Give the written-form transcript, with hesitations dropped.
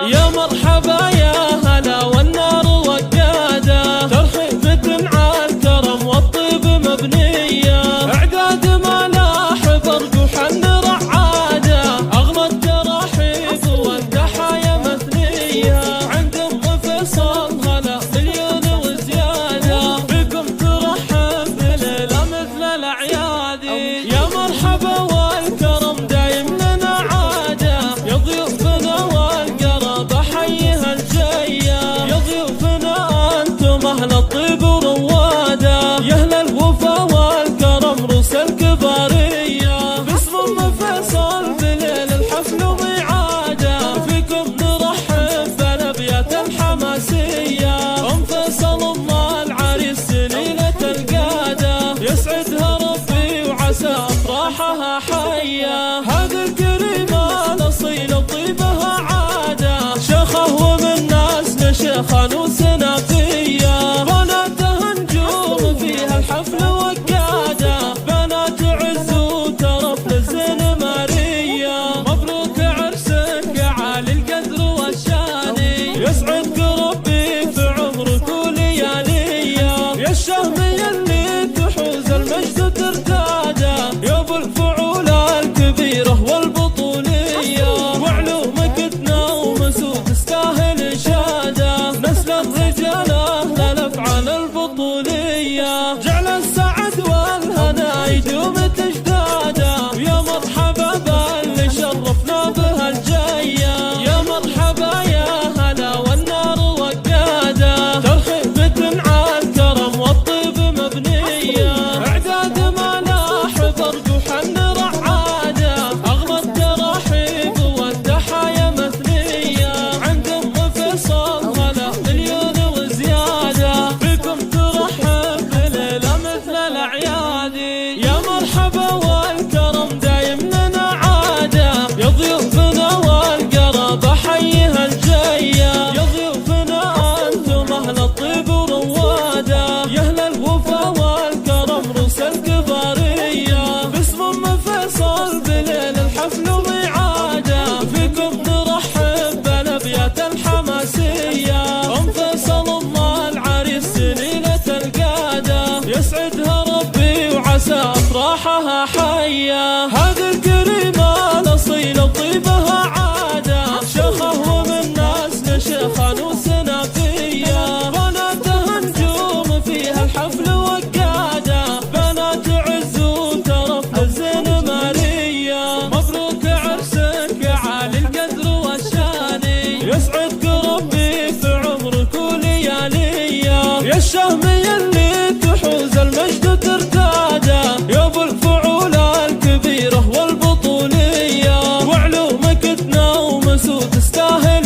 يا مرحبا يا هلا والنار وقادة، ترحيبة على الكرم والطيب مبنية، اعداد ملاح برق وحن رعادة، اغلى التراحيب والتحايا مثنية، عند ام فيصل هلا مليون وزيادة، بكم ترحب بليلة مثل الاعيادي. يا مرحبا والكرم دايم لنا عادة، يا ضيوفنا حيها الجاية، يا ضيوفنا انتم اهل الطيب وروادة، يا اهل الوفا والكرم روس الكبارية، باسم ام فيصل بليل الحفل وميعادة، فيكم نرحب بالابيات الحماسية، ام فيصل ام العريس ليلة القادة، يسعدها ربي وعسى افراحها حية، هذه الكريمة الاصيلة وطيبها عادة، ومن ناس لشيخان وسنافية، بناتها نجوم فيها الحفل وقادة، بنات عز وترف للزين مارية، مبروك عرسك يا عالي القدر والشاني، يسعدك ربي في عمرك ولياليه، يا الشهمية اللي تحوز المجد ترتاده، يا ابو الفعول الكبيرة والبطولية، وعلومك تناوم تستاهل إشادة، نسل الرجال أهل الأفعال البطولية، جعل السعد والهنا يدوم تجداده، يا مرحبا باللي شرفنا بها الجاية، يا مرحبا يا هلا والنار وقادة، ترحيبة على الكرم والطيب مبنية، اعداد ملاح برق وحن رعادة، اغلى التراحيب والتحايا مثنية، عند ام فيصل هلا مليون وزيادة، بكم ترحب بليلة مثل الاعيادي. يا مرحبا والكرم دايم لنا عادة، يا ضيوفنا والقرابة حيها الجاية، يا ضيوفنا انتم اهل الطيب وروادة، يا اهل الوفا والكرم روس الكبارية، باسم ام فيصل بليل الحفل وميعادة، فيكم نرحب بالابيات الحماسية، ام فيصل ام العريس ليلة القادة، يسعدها ربي وعسى افراحها حية، هذه الكريمة الاصيلة وطيبها عادة، شيخه ومن ناس لشيخان وسنافية، بناتها نجوم فيها الحفل وقادة، بنات عز وترف للزين مارية، مبروك عرسك يا عالي القدر والشاني، يسعدك ربي في عمرك ولياليه، يا الشهمية اللي تحوز المجد ترتاده، يا ابو الفعول الكبيرة والبطولية، وعلومك تناوم وتستاهل